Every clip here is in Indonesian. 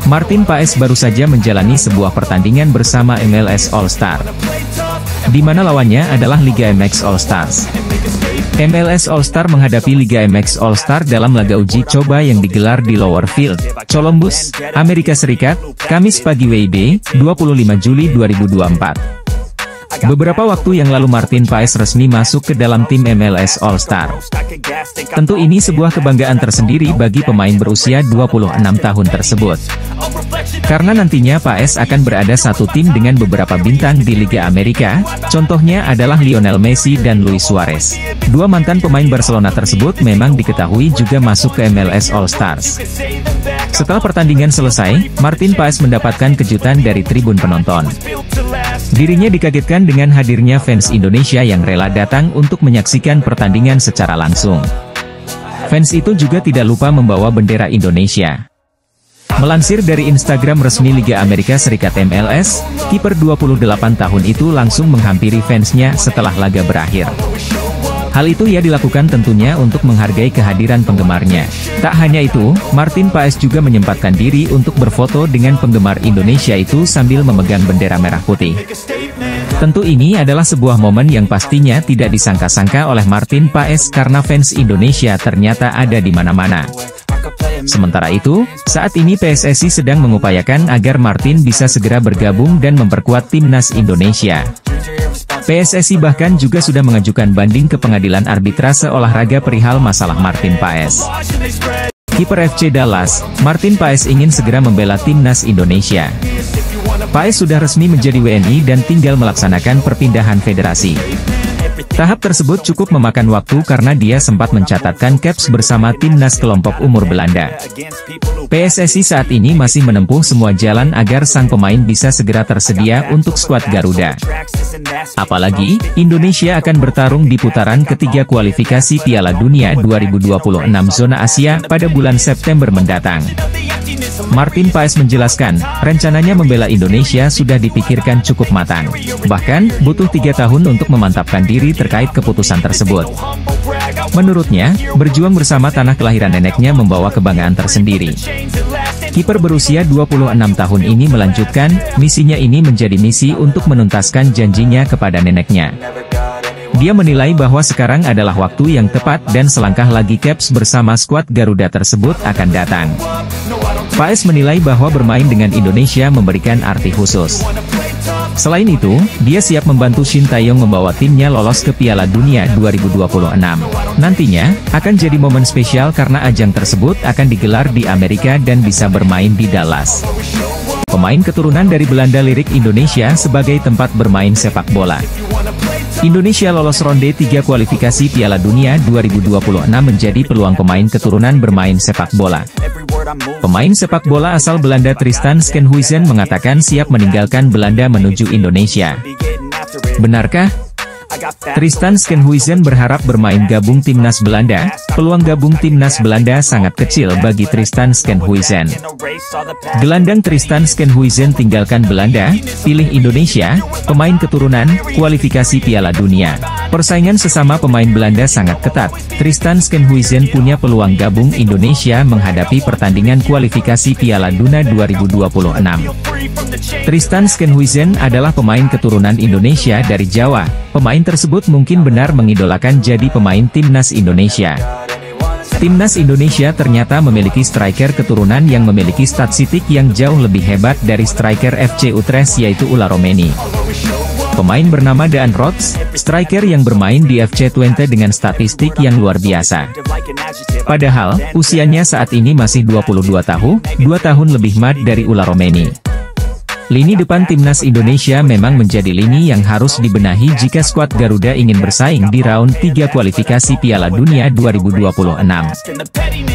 Martin Paes baru saja menjalani sebuah pertandingan bersama MLS All Star, di mana lawannya adalah Liga MX All Stars. MLS All Star menghadapi Liga MX All Star dalam laga uji coba yang digelar di Lower Field, Columbus, Amerika Serikat, Kamis pagi WIB, 25 Juli 2024. Beberapa waktu yang lalu Martin Paes resmi masuk ke dalam tim MLS All Star. Tentu ini sebuah kebanggaan tersendiri bagi pemain berusia 26 tahun tersebut. Karena nantinya Paes akan berada satu tim dengan beberapa bintang di Liga Amerika, contohnya adalah Lionel Messi dan Luis Suarez. Dua mantan pemain Barcelona tersebut memang diketahui juga masuk ke MLS All Stars. Setelah pertandingan selesai, Martin Paes mendapatkan kejutan dari tribun penonton. Dirinya dikagetkan dengan hadirnya fans Indonesia yang rela datang untuk menyaksikan pertandingan secara langsung. Fans itu juga tidak lupa membawa bendera Indonesia. Melansir dari Instagram resmi Liga Amerika Serikat MLS, kiper 28 tahun itu langsung menghampiri fansnya setelah laga berakhir. Hal itu ia dilakukan tentunya untuk menghargai kehadiran penggemarnya. Tak hanya itu, Martin Paes juga menyempatkan diri untuk berfoto dengan penggemar Indonesia itu sambil memegang bendera merah putih. Tentu ini adalah sebuah momen yang pastinya tidak disangka-sangka oleh Martin Paes karena fans Indonesia ternyata ada di mana-mana. Sementara itu, saat ini PSSI sedang mengupayakan agar Martin bisa segera bergabung dan memperkuat timnas Indonesia. PSSI bahkan juga sudah mengajukan banding ke pengadilan arbitrase olahraga perihal masalah Martin Paes. Kiper FC Dallas, Martin Paes ingin segera membela timnas Indonesia. Paes sudah resmi menjadi WNI dan tinggal melaksanakan perpindahan federasi. Tahap tersebut cukup memakan waktu karena dia sempat mencatatkan caps bersama timnas kelompok umur Belanda. PSSI saat ini masih menempuh semua jalan agar sang pemain bisa segera tersedia untuk skuad Garuda. Apalagi, Indonesia akan bertarung di putaran ketiga kualifikasi Piala Dunia 2026 zona Asia pada bulan September mendatang. Martin Paes menjelaskan, rencananya membela Indonesia sudah dipikirkan cukup matang. Bahkan, butuh 3 tahun untuk memantapkan diri terkait keputusan tersebut. Menurutnya, berjuang bersama tanah kelahiran neneknya membawa kebanggaan tersendiri. Kiper berusia 26 tahun ini melanjutkan, misinya ini menjadi misi untuk menuntaskan janjinya kepada neneknya. Dia menilai bahwa sekarang adalah waktu yang tepat dan selangkah lagi caps bersama skuad Garuda tersebut akan datang. Paes menilai bahwa bermain dengan Indonesia memberikan arti khusus. Selain itu, dia siap membantu Shin Taeyong membawa timnya lolos ke Piala Dunia 2026. Nantinya, akan jadi momen spesial karena ajang tersebut akan digelar di Amerika dan bisa bermain di Dallas. Pemain keturunan dari Belanda lirik Indonesia sebagai tempat bermain sepak bola. Indonesia lolos ronde 3 kualifikasi Piala Dunia 2026 menjadi peluang pemain keturunan bermain sepak bola. Pemain sepak bola asal Belanda Tristan Skenhuizen mengatakan siap meninggalkan Belanda menuju Indonesia. Benarkah? Tristan Skenhuizen berharap bermain gabung timnas Belanda. Peluang gabung timnas Belanda sangat kecil bagi Tristan Skenhuizen. Gelandang Tristan Skenhuizen tinggalkan Belanda, pilih Indonesia, pemain keturunan, kualifikasi Piala Dunia. Persaingan sesama pemain Belanda sangat ketat. Tristan Skenhuizen punya peluang gabung Indonesia menghadapi pertandingan kualifikasi Piala Dunia 2026. Tristan Skenhuizen adalah pemain keturunan Indonesia dari Jawa. Pemain tersebut mungkin benar mengidolakan jadi pemain timnas Indonesia. Timnas Indonesia ternyata memiliki striker keturunan yang memiliki statistik yang jauh lebih hebat dari striker FC Utrecht yaitu Ula Romeni. Pemain bernama Daan Rots, striker yang bermain di FC Twente dengan statistik yang luar biasa. Padahal, usianya saat ini masih 22 tahun, 2 tahun lebih mat dari Ula Romeni. Lini depan timnas Indonesia memang menjadi lini yang harus dibenahi jika skuad Garuda ingin bersaing di round 3 kualifikasi Piala Dunia 2026.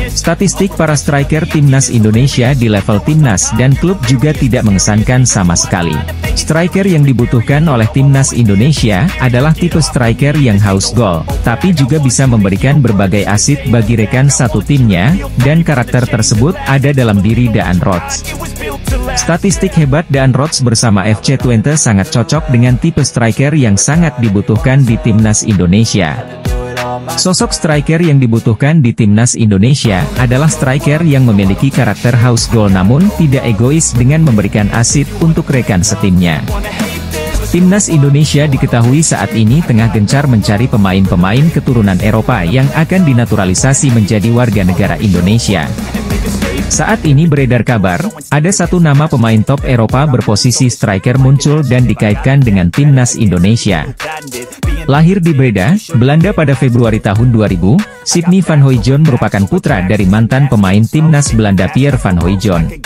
Statistik para striker timnas Indonesia di level timnas dan klub juga tidak mengesankan sama sekali. Striker yang dibutuhkan oleh timnas Indonesia adalah tipe striker yang haus gol, tapi juga bisa memberikan berbagai asit bagi rekan satu timnya, dan karakter tersebut ada dalam diri Daan Rots. Statistik hebat Daan Rots bersama FC Twente sangat cocok dengan tipe striker yang sangat dibutuhkan di timnas Indonesia. Sosok striker yang dibutuhkan di timnas Indonesia adalah striker yang memiliki karakter haus gol namun tidak egois dengan memberikan asit untuk rekan setimnya. Timnas Indonesia diketahui saat ini tengah gencar mencari pemain-pemain keturunan Eropa yang akan dinaturalisasi menjadi warga negara Indonesia. Saat ini beredar kabar, ada satu nama pemain top Eropa berposisi striker muncul dan dikaitkan dengan timnas Indonesia. Lahir di Breda, Belanda pada Februari tahun 2000, Sidney van Hooijdonk merupakan putra dari mantan pemain timnas Belanda Pierre van Hooijdonk.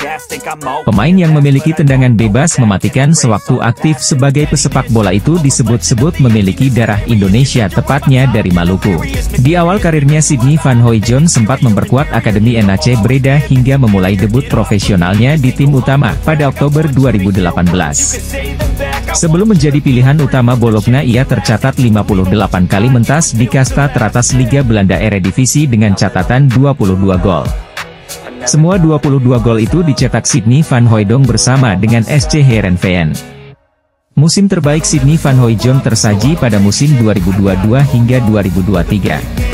Pemain yang memiliki tendangan bebas mematikan sewaktu aktif sebagai pesepak bola itu disebut-sebut memiliki darah Indonesia, tepatnya dari Maluku. Di awal karirnya Sidney van Hooijdonk sempat memperkuat Akademi NAC Breda hingga memulai debut profesionalnya di tim utama pada Oktober 2018. Sebelum menjadi pilihan utama Bologna, ia tercatat 58 kali mentas di kasta teratas Liga Belanda Eredivisie dengan catatan 22 gol. Semua 22 gol itu dicetak Sidney van Hooijdonk bersama dengan SC Heerenveen. Musim terbaik Sidney van Hooijdonk tersaji pada musim 2022 hingga 2023.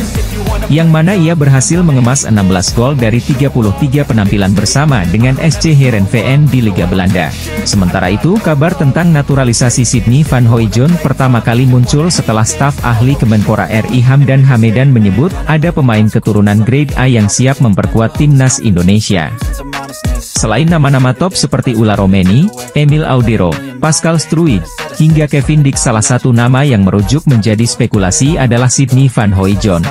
Yang mana ia berhasil mengemas 16 gol dari 33 penampilan bersama dengan SC Heerenveen di Liga Belanda. Sementara itu, kabar tentang naturalisasi Sidney van Hooijdonk pertama kali muncul setelah staf ahli Kemenpora RI Hamdan Hamedan menyebut ada pemain keturunan grade A yang siap memperkuat timnas Indonesia. Selain nama-nama top seperti Ulla Romeni, Emil Audero, Pascal Struijk, hingga Kevin Dix, salah satu nama yang merujuk menjadi spekulasi adalah Sidney van Hooijdonk.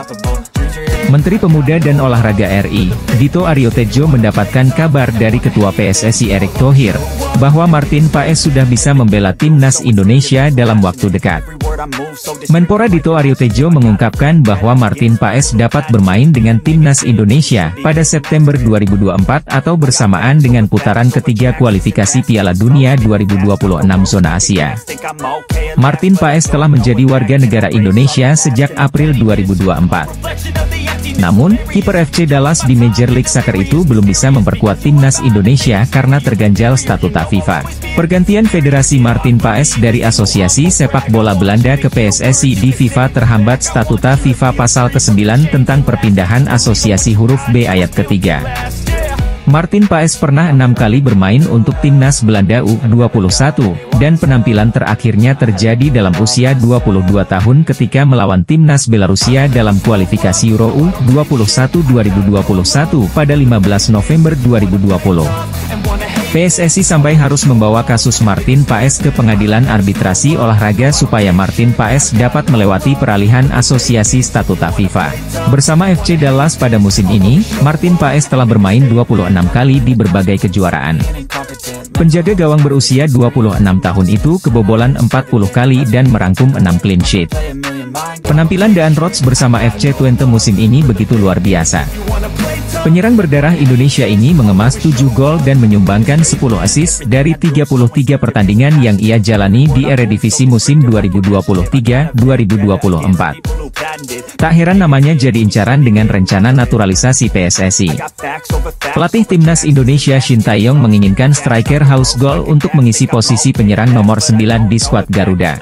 Menteri Pemuda dan Olahraga RI, Dito Aryo Tejo, mendapatkan kabar dari Ketua PSSI Erick Thohir, bahwa Martin Paes sudah bisa membela timnas Indonesia dalam waktu dekat. Menpora Dito Aryo Tejo mengungkapkan bahwa Martin Paes dapat bermain dengan timnas Indonesia pada September 2024 atau bersamaan dengan putaran ketiga kualifikasi Piala Dunia 2026 zona Asia. Martin Paes telah menjadi warga negara Indonesia sejak April 2024. Namun, kiper FC Dallas di Major League Soccer itu belum bisa memperkuat timnas Indonesia karena terganjal statuta FIFA. Pergantian Federasi Martin Paes dari Asosiasi Sepak Bola Belanda ke PSSI di FIFA terhambat statuta FIFA pasal ke-9 tentang perpindahan asosiasi huruf B ayat ketiga. Martin Paes pernah 6 kali bermain untuk timnas Belanda U21, dan penampilan terakhirnya terjadi dalam usia 22 tahun ketika melawan timnas Belarusia dalam kualifikasi Euro U21 2021 pada 15 November 2020. PSSI sampai harus membawa kasus Martin Paes ke Pengadilan Arbitrasi Olahraga supaya Martin Paes dapat melewati peralihan asosiasi statuta FIFA. Bersama FC Dallas pada musim ini, Martin Paes telah bermain 26 kali di berbagai kejuaraan. Penjaga gawang berusia 26 tahun itu kebobolan 40 kali dan merangkum 6 clean sheet. Penampilan Daan Rots bersama FC Twente musim ini begitu luar biasa. Penyerang berdarah Indonesia ini mengemas 7 gol dan menyumbangkan 10 assist dari 33 pertandingan yang ia jalani di Eredivisie musim 2023-2024. Tak heran namanya jadi incaran dengan rencana naturalisasi PSSI. Pelatih timnas Indonesia Shin Tae-yong menginginkan striker haus gol untuk mengisi posisi penyerang nomor 9 di skuad Garuda.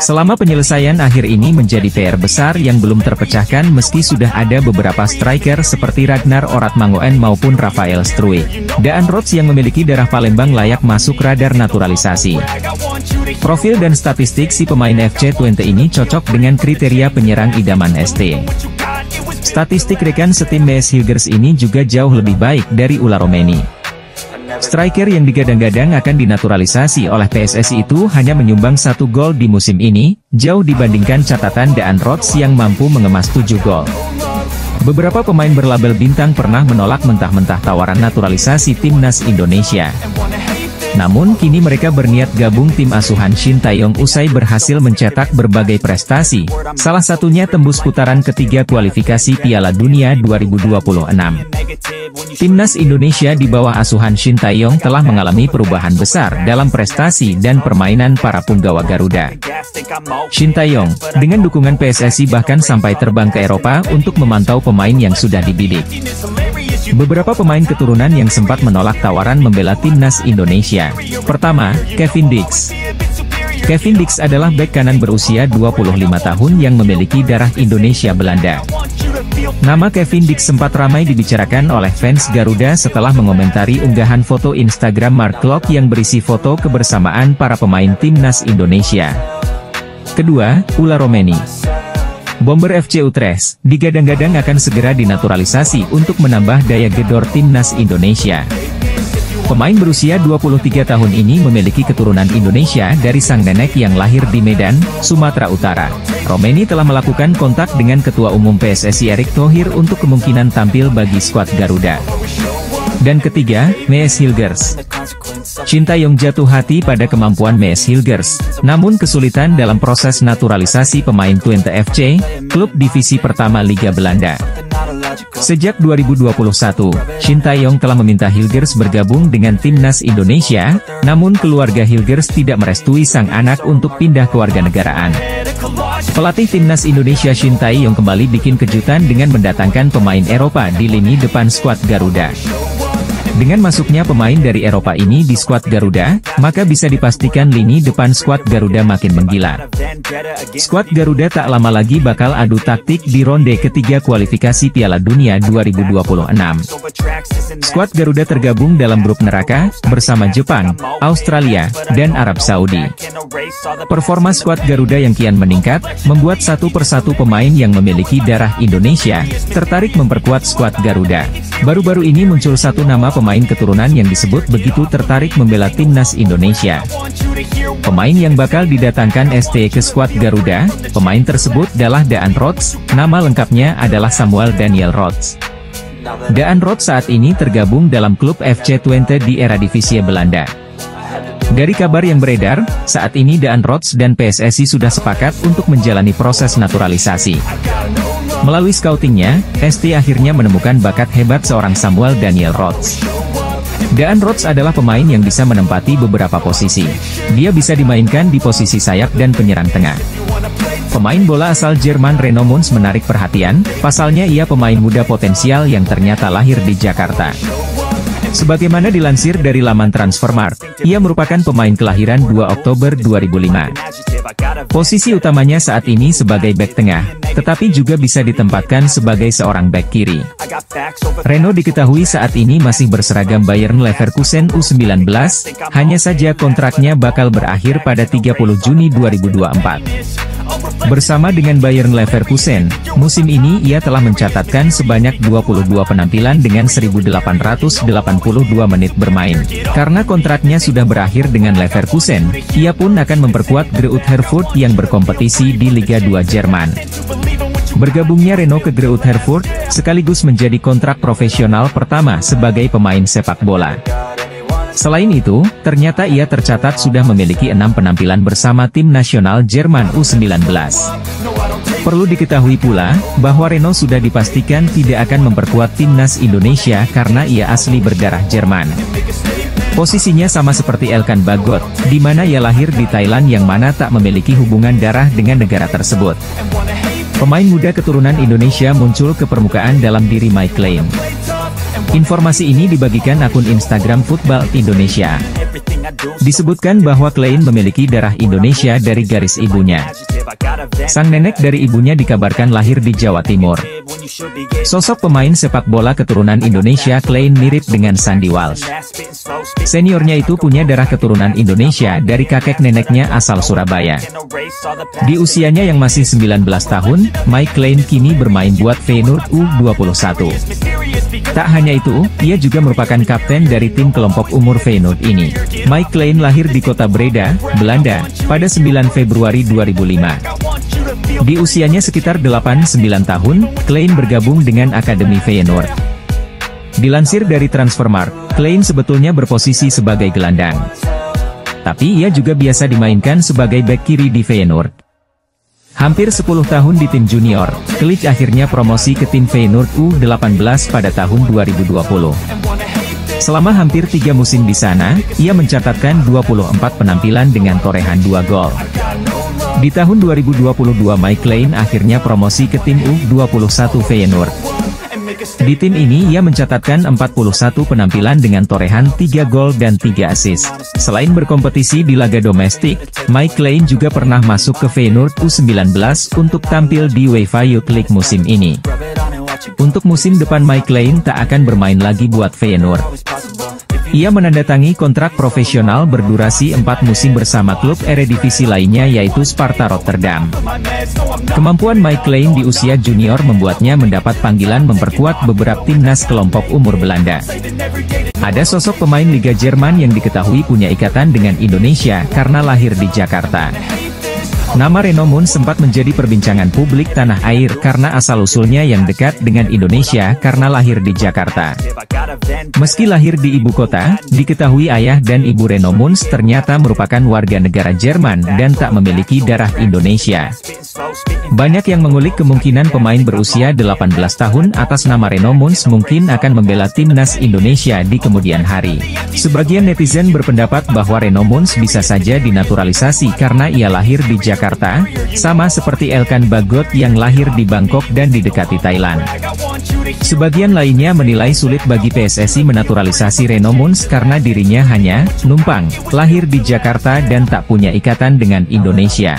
Selama penyelesaian akhir ini menjadi PR besar yang belum terpecahkan meski sudah ada beberapa striker seperti Ragnar Oratmangoen maupun Rafael Struijk. Daan Rots yang memiliki darah Palembang layak masuk radar naturalisasi. Profil dan statistik si pemain FC Twente ini cocok dengan kriteria penyerang idaman ST. Statistik rekan setim Mees Hilgers ini juga jauh lebih baik dari Ulla Romeni. Striker yang digadang-gadang akan dinaturalisasi oleh PSSI itu hanya menyumbang 1 gol di musim ini, jauh dibandingkan catatan Daan Rots yang mampu mengemas 7 gol. Beberapa pemain berlabel bintang pernah menolak mentah-mentah tawaran naturalisasi timnas Indonesia. Namun kini mereka berniat gabung tim asuhan Shin Tae-yong usai berhasil mencetak berbagai prestasi, salah satunya tembus putaran ketiga kualifikasi Piala Dunia 2026. Timnas Indonesia di bawah asuhan Shin Tae-yong telah mengalami perubahan besar dalam prestasi dan permainan para punggawa Garuda. Shin Tae-yong, dengan dukungan PSSI bahkan sampai terbang ke Eropa untuk memantau pemain yang sudah dibidik. Beberapa pemain keturunan yang sempat menolak tawaran membela timnas Indonesia. Pertama, Kevin Dix. Kevin Dix adalah bek kanan berusia 25 tahun yang memiliki darah Indonesia Belanda. Nama Kevin Dix sempat ramai dibicarakan oleh fans Garuda setelah mengomentari unggahan foto Instagram Mark Klok yang berisi foto kebersamaan para pemain timnas Indonesia. Kedua, Ula Romeni. Bomber FC Utrecht, digadang-gadang akan segera dinaturalisasi untuk menambah daya gedor timnas Indonesia. Pemain berusia 23 tahun ini memiliki keturunan Indonesia dari sang nenek yang lahir di Medan, Sumatera Utara. Romeni telah melakukan kontak dengan Ketua Umum PSSI Erick Thohir untuk kemungkinan tampil bagi skuad Garuda. Dan ketiga, Mees Hilgers. Sintayong jatuh hati pada kemampuan Mees Hilgers, namun kesulitan dalam proses naturalisasi pemain Twente FC, klub divisi pertama Liga Belanda. Sejak 2021, Sintayong telah meminta Hilgers bergabung dengan timnas Indonesia, namun keluarga Hilgers tidak merestui sang anak untuk pindah kewarganegaraan. Pelatih timnas Indonesia Sintayong kembali bikin kejutan dengan mendatangkan pemain Eropa di lini depan skuad Garuda. Dengan masuknya pemain dari Eropa ini di skuad Garuda, maka bisa dipastikan lini depan skuad Garuda makin menggila. Skuad Garuda tak lama lagi bakal adu taktik di ronde ketiga kualifikasi Piala Dunia 2026. Skuad Garuda tergabung dalam grup neraka, bersama Jepang, Australia, dan Arab Saudi. Performa skuad Garuda yang kian meningkat, membuat satu persatu pemain yang memiliki darah Indonesia, tertarik memperkuat skuad Garuda. Baru-baru ini muncul satu nama pemain keturunan yang disebut begitu tertarik membela timnas Indonesia. Pemain yang bakal didatangkan ST ke skuad Garuda, pemain tersebut adalah Daan Rots, nama lengkapnya adalah Samuel Daniel Rots. Daan Rots saat ini tergabung dalam klub FC Twente di Eredivisie Belanda. Dari kabar yang beredar, saat ini Daan Rots dan PSSI sudah sepakat untuk menjalani proses naturalisasi. Melalui scoutingnya, ST akhirnya menemukan bakat hebat seorang Samuel Daniel Rots. Daan Rots adalah pemain yang bisa menempati beberapa posisi. Dia bisa dimainkan di posisi sayap dan penyerang tengah. Pemain bola asal Jerman Reno Mons menarik perhatian, pasalnya ia pemain muda potensial yang ternyata lahir di Jakarta. Sebagaimana dilansir dari laman Transfermarkt, ia merupakan pemain kelahiran 2 Oktober 2005. Posisi utamanya saat ini sebagai bek tengah, tetapi juga bisa ditempatkan sebagai seorang bek kiri. Reno diketahui saat ini masih berseragam Bayern Leverkusen U19, hanya saja kontraknya bakal berakhir pada 30 Juni 2024. Bersama dengan Bayern Leverkusen, musim ini ia telah mencatatkan sebanyak 22 penampilan dengan 1.882 menit bermain. Karena kontraknya sudah berakhir dengan Leverkusen, ia pun akan memperkuat Greuther Fürth yang berkompetisi di Liga 2 Jerman. Bergabungnya Reno ke Greuther Fürth, sekaligus menjadi kontrak profesional pertama sebagai pemain sepak bola. Selain itu, ternyata ia tercatat sudah memiliki 6 penampilan bersama tim nasional Jerman U19. Perlu diketahui pula, bahwa Reno sudah dipastikan tidak akan memperkuat timnas Indonesia karena ia asli berdarah Jerman. Posisinya sama seperti Elkan Bagot, di mana ia lahir di Thailand yang mana tak memiliki hubungan darah dengan negara tersebut. Pemain muda keturunan Indonesia muncul ke permukaan dalam diri Mike Lane. Informasi ini dibagikan akun Instagram Football Indonesia. Disebutkan bahwa Klein memiliki darah Indonesia dari garis ibunya. Sang nenek dari ibunya dikabarkan lahir di Jawa Timur. Sosok pemain sepak bola keturunan Indonesia Klein mirip dengan Sandy Walsh. Seniornya itu punya darah keturunan Indonesia dari kakek neneknya asal Surabaya. Di usianya yang masih 19 tahun, Mike Klein kini bermain buat Feyenoord U21. Tak hanya itu, ia juga merupakan kapten dari tim kelompok umur Feyenoord ini. Mike Klein lahir di kota Breda, Belanda, pada 9 Februari 2005. Di usianya sekitar 8-9 tahun, Klein bergabung dengan Akademi Feyenoord. Dilansir dari Transfermarkt, Klein sebetulnya berposisi sebagai gelandang. Tapi ia juga biasa dimainkan sebagai bek kiri di Feyenoord. Hampir 10 tahun di tim junior, Klein akhirnya promosi ke tim Feyenoord U18 pada tahun 2020. Selama hampir 3 musim di sana, ia mencatatkan 24 penampilan dengan torehan 2 gol. Di tahun 2022 Mike Klein akhirnya promosi ke tim U21 Feyenoord. Di tim ini ia mencatatkan 41 penampilan dengan torehan 3 gol dan 3 assist. Selain berkompetisi di laga domestik, Mike Clean juga pernah masuk ke Feyenoord U19 untuk tampil di UEFA Youth League musim ini. Untuk musim depan Mike Clean tak akan bermain lagi buat Feyenoord. Ia menandatangani kontrak profesional berdurasi 4 musim bersama klub Eredivisie lainnya yaitu Sparta Rotterdam. Kemampuan Mike Clean di usia junior membuatnya mendapat panggilan memperkuat beberapa timnas kelompok umur Belanda. Ada sosok pemain Liga Jerman yang diketahui punya ikatan dengan Indonesia karena lahir di Jakarta. Nama Reno Moons sempat menjadi perbincangan publik tanah air karena asal-usulnya yang dekat dengan Indonesia karena lahir di Jakarta. Meski lahir di ibu kota, diketahui ayah dan ibu Reno Moons ternyata merupakan warga negara Jerman dan tak memiliki darah Indonesia. Banyak yang mengulik kemungkinan pemain berusia 18 tahun atas nama Reno Moons mungkin akan membela timnas Indonesia di kemudian hari. Sebagian netizen berpendapat bahwa Reno Moons bisa saja dinaturalisasi karena ia lahir di Jakarta, sama seperti Elkan Bagot yang lahir di Bangkok dan didekati Thailand. Sebagian lainnya menilai sulit bagi PSSI menaturalisasi Reno Moons karena dirinya hanya numpang, lahir di Jakarta dan tak punya ikatan dengan Indonesia.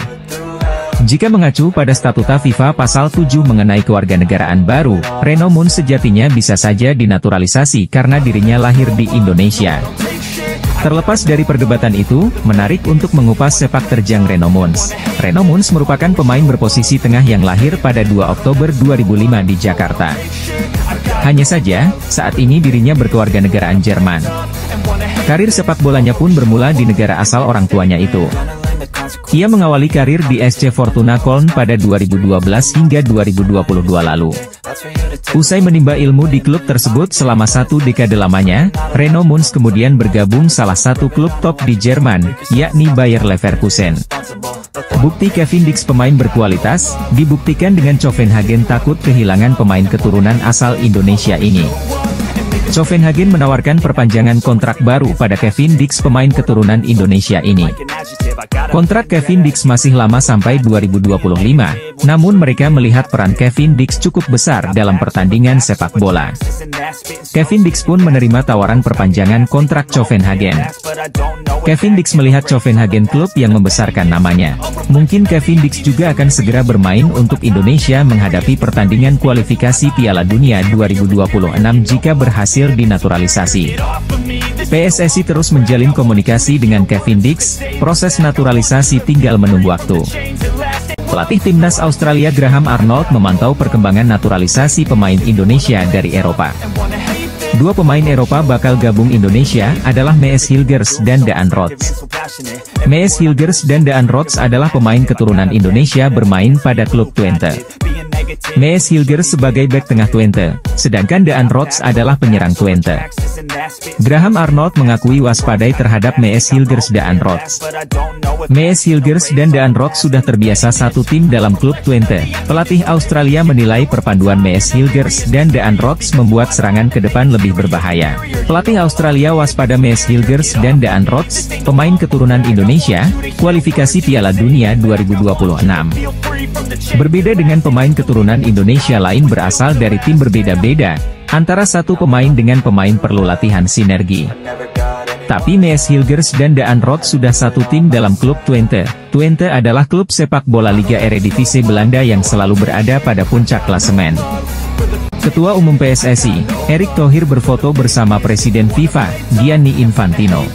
Jika mengacu pada statuta FIFA pasal 7 mengenai kewarganegaraan baru, Reno Moons sejatinya bisa saja dinaturalisasi karena dirinya lahir di Indonesia. Terlepas dari perdebatan itu, menarik untuk mengupas sepak terjang Reno Moons. Reno Moons merupakan pemain berposisi tengah yang lahir pada 2 Oktober 2005 di Jakarta. Hanya saja, saat ini dirinya berkewarganegaraan Jerman. Karir sepak bolanya pun bermula di negara asal orang tuanya itu. Ia mengawali karir di SC Fortuna Köln pada 2012 hingga 2022 lalu. Usai menimba ilmu di klub tersebut selama 1 dekade lamanya, Reno Moons kemudian bergabung salah satu klub top di Jerman, yakni Bayer Leverkusen. Bukti Kevin Dix pemain berkualitas, dibuktikan dengan Copenhagen takut kehilangan pemain keturunan asal Indonesia ini. Copenhagen menawarkan perpanjangan kontrak baru pada Kevin Dix pemain keturunan Indonesia ini. Kontrak Kevin Dix masih lama sampai 2025, namun mereka melihat peran Kevin Dix cukup besar dalam pertandingan sepak bola. Kevin Dix pun menerima tawaran perpanjangan kontrak Copenhagen. Kevin Dix melihat Copenhagen klub yang membesarkan namanya. Mungkin Kevin Dix juga akan segera bermain untuk Indonesia menghadapi pertandingan kualifikasi Piala Dunia 2026 jika berhasil dinaturalisasi. PSSI terus menjalin komunikasi dengan Kevin Dix, proses naturalisasi tinggal menunggu waktu. Pelatih timnas Australia Graham Arnold memantau perkembangan naturalisasi pemain Indonesia dari Eropa. 2 pemain Eropa bakal gabung Indonesia adalah Mees Hilgers dan Daan Rots. Mees Hilgers dan Daan Rots adalah pemain keturunan Indonesia bermain pada klub Twente. Mees Hilgers sebagai bek tengah Twente, sedangkan Daan Rots adalah penyerang Twente. Graham Arnold mengakui waspadai terhadap Mees Hilgers Daan Rots. Mees Hilgers dan Daan Rots sudah terbiasa satu tim dalam klub Twente. Pelatih Australia menilai perpaduan Mees Hilgers dan Daan Rots membuat serangan ke depan lebih berbahaya. Pelatih Australia waspada Mees Hilgers dan Daan Rots, pemain keturunan Indonesia, kualifikasi Piala Dunia 2026. Berbeda dengan pemain keturunan Indonesia lain berasal dari tim berbeda-beda, antara satu pemain dengan pemain perlu latihan sinergi. Tapi Mees Hilgers dan Daan Rots sudah satu tim dalam klub Twente. Twente adalah klub sepak bola Liga Eredivisie Belanda yang selalu berada pada puncak klasemen. Ketua Umum PSSI, Erick Thohir berfoto bersama Presiden FIFA, Gianni Infantino.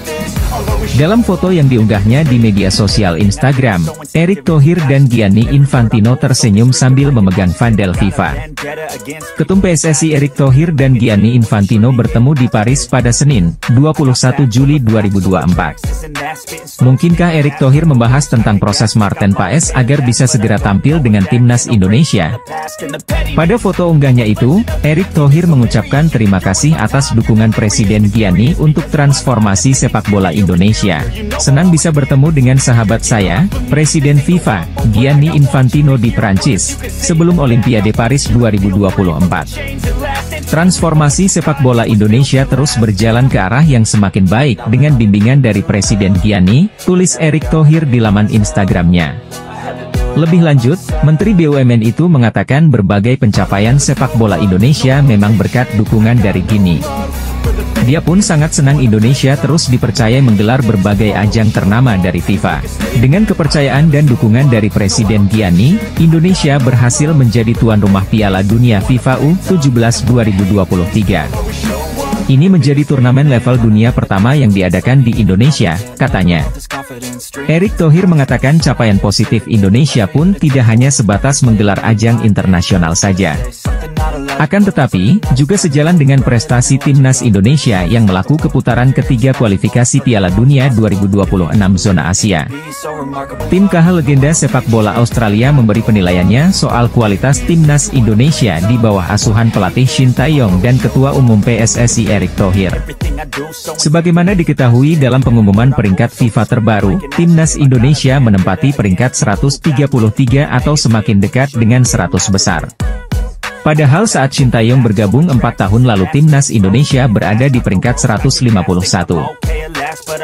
Dalam foto yang diunggahnya di media sosial Instagram, Erick Thohir dan Gianni Infantino tersenyum sambil memegang vandel FIFA. Ketum PSSI Erick Thohir dan Gianni Infantino bertemu di Paris pada Senin, 21 Juli 2024. Mungkinkah Erick Thohir membahas tentang proses Marten Paes agar bisa segera tampil dengan timnas Indonesia? Pada foto unggahnya itu, Erick Thohir mengucapkan terima kasih atas dukungan Presiden Gianni untuk transformasi sepak bola Indonesia. Senang bisa bertemu dengan sahabat saya, Presiden FIFA, Gianni Infantino di Prancis, sebelum Olimpiade Paris 2024. Transformasi sepak bola Indonesia terus berjalan ke arah yang semakin baik dengan bimbingan dari Presiden Gianni, tulis Erick Thohir di laman Instagramnya. Lebih lanjut, Menteri BUMN itu mengatakan berbagai pencapaian sepak bola Indonesia memang berkat dukungan dari Gini. Dia pun sangat senang Indonesia terus dipercaya menggelar berbagai ajang ternama dari FIFA. Dengan kepercayaan dan dukungan dari Presiden Gianni, Indonesia berhasil menjadi tuan rumah Piala Dunia FIFA U17 2023. Ini menjadi turnamen level dunia pertama yang diadakan di Indonesia, katanya. Erick Thohir mengatakan capaian positif Indonesia pun tidak hanya sebatas menggelar ajang internasional saja. Akan tetapi, juga sejalan dengan prestasi Timnas Indonesia yang melakukan putaran ketiga kualifikasi Piala Dunia 2026 zona Asia. Tim KH legenda sepak bola Australia memberi penilaiannya soal kualitas Timnas Indonesia di bawah asuhan pelatih Shin Tae-yong dan Ketua Umum PSSI Erick Thohir. Sebagaimana diketahui dalam pengumuman peringkat FIFA terbaru, Timnas Indonesia menempati peringkat 133 atau semakin dekat dengan 100 besar. Padahal saat Shin Tae-yong bergabung 4 tahun lalu Timnas Indonesia berada di peringkat 151.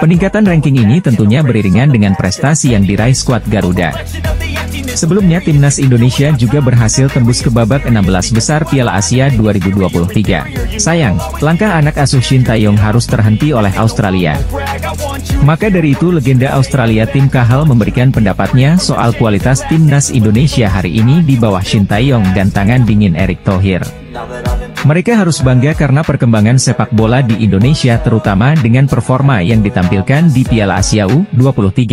Peningkatan ranking ini tentunya beriringan dengan prestasi yang diraih skuad Garuda. Sebelumnya Timnas Indonesia juga berhasil tembus ke babak 16 besar Piala Asia 2023. Sayang, langkah anak asuh Shin Tae-yong harus terhenti oleh Australia. Maka dari itu legenda Australia Tim Cahill memberikan pendapatnya soal kualitas Timnas Indonesia hari ini di bawah Shin Tae-yong dan tangan dingin Erick Thohir. Mereka harus bangga karena perkembangan sepak bola di Indonesia terutama dengan performa yang ditampilkan di Piala Asia U23,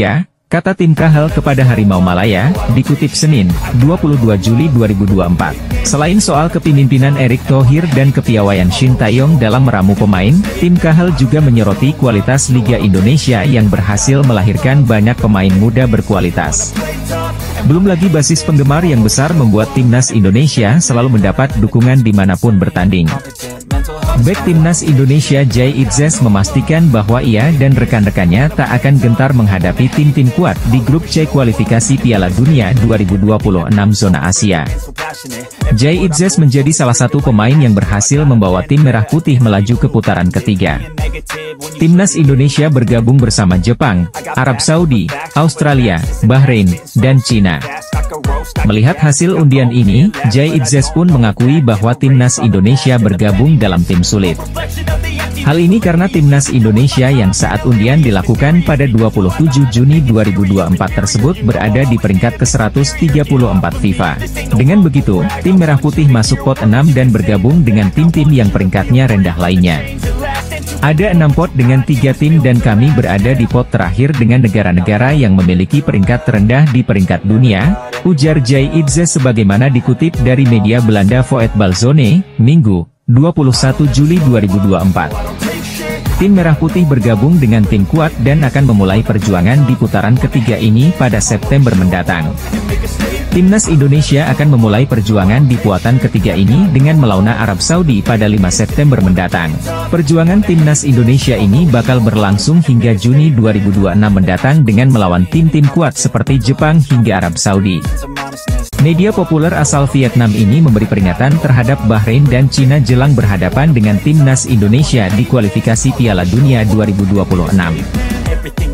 kata Tim Cahill kepada Harimau Malaya, dikutip Senin, 22 Juli 2024. Selain soal kepemimpinan Erick Thohir dan kepiawaian Shin Tae-yong dalam meramu pemain, Tim Cahill juga menyoroti kualitas Liga Indonesia yang berhasil melahirkan banyak pemain muda berkualitas. Belum lagi basis penggemar yang besar membuat Timnas Indonesia selalu mendapat dukungan dimanapun bertanding. Bek Timnas Indonesia Jay Itzes memastikan bahwa ia dan rekan-rekannya tak akan gentar menghadapi tim-tim kuat di grup C kualifikasi Piala Dunia 2026 zona Asia. Jay Itzes menjadi salah satu pemain yang berhasil membawa tim merah putih melaju ke putaran ketiga. Timnas Indonesia bergabung bersama Jepang, Arab Saudi, Australia, Bahrain, dan Cina. Melihat hasil undian ini, Jay Itzes pun mengakui bahwa Timnas Indonesia bergabung dalam tim sulit. Hal ini karena Timnas Indonesia yang saat undian dilakukan pada 27 Juni 2024 tersebut berada di peringkat ke-134 FIFA. Dengan begitu, tim Merah Putih masuk pot 6 dan bergabung dengan tim-tim yang peringkatnya rendah lainnya. Ada 6 pot dengan 3 tim dan kami berada di pot terakhir dengan negara-negara yang memiliki peringkat terendah di peringkat dunia, ujar Jay Itzes sebagaimana dikutip dari media Belanda Voetbalzone, Minggu, 21 Juli 2024. Tim Merah Putih bergabung dengan tim kuat dan akan memulai perjuangan di putaran ketiga ini pada September mendatang. Timnas Indonesia akan memulai perjuangan di puatan ketiga ini dengan melawan Arab Saudi pada 5 September mendatang. Perjuangan Timnas Indonesia ini bakal berlangsung hingga Juni 2026 mendatang dengan melawan tim-tim kuat seperti Jepang hingga Arab Saudi. Media populer asal Vietnam ini memberi peringatan terhadap Bahrain dan Cina jelang berhadapan dengan Timnas Indonesia di kualifikasi Piala Dunia 2026.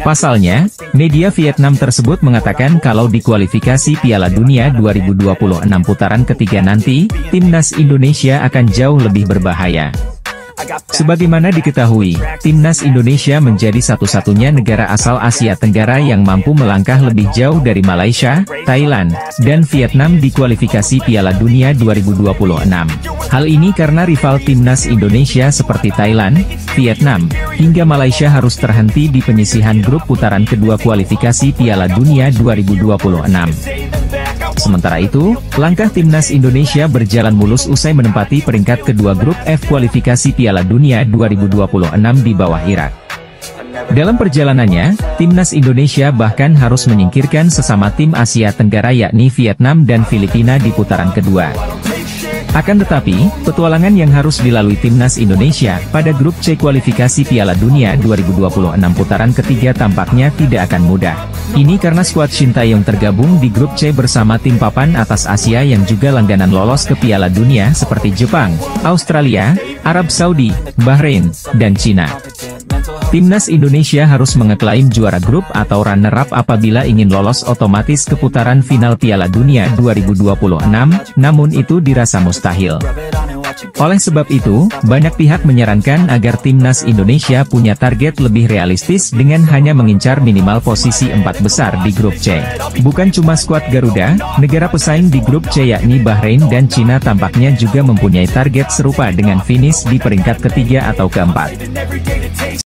Pasalnya, media Vietnam tersebut mengatakan kalau di kualifikasi Piala Dunia 2026 putaran ketiga nanti, Timnas Indonesia akan jauh lebih berbahaya. Sebagaimana diketahui, Timnas Indonesia menjadi satu-satunya negara asal Asia Tenggara yang mampu melangkah lebih jauh dari Malaysia, Thailand, dan Vietnam di kualifikasi Piala Dunia 2026. Hal ini karena rival Timnas Indonesia seperti Thailand, Vietnam, hingga Malaysia harus terhenti di penyisihan grup putaran kedua kualifikasi Piala Dunia 2026. Sementara itu, langkah Timnas Indonesia berjalan mulus usai menempati peringkat kedua grup F kualifikasi Piala Dunia 2026 di bawah Irak. Dalam perjalanannya, Timnas Indonesia bahkan harus menyingkirkan sesama tim Asia Tenggara yakni Vietnam dan Filipina di putaran kedua. Akan tetapi, petualangan yang harus dilalui Timnas Indonesia pada grup C kualifikasi Piala Dunia 2026 putaran ketiga tampaknya tidak akan mudah. Ini karena skuad Shin Tae-yong tergabung di grup C bersama tim papan atas Asia yang juga langganan lolos ke Piala Dunia seperti Jepang, Australia, Arab Saudi, Bahrain, dan Cina. Timnas Indonesia harus mengeklaim juara grup atau runner-up apabila ingin lolos otomatis ke putaran final Piala Dunia 2026, namun itu dirasa mustahil. Oleh sebab itu, banyak pihak menyarankan agar Timnas Indonesia punya target lebih realistis dengan hanya mengincar minimal posisi 4 besar di grup C. Bukan cuma skuad Garuda, negara pesaing di grup C yakni Bahrain dan Cina tampaknya juga mempunyai target serupa dengan finish di peringkat ketiga atau keempat.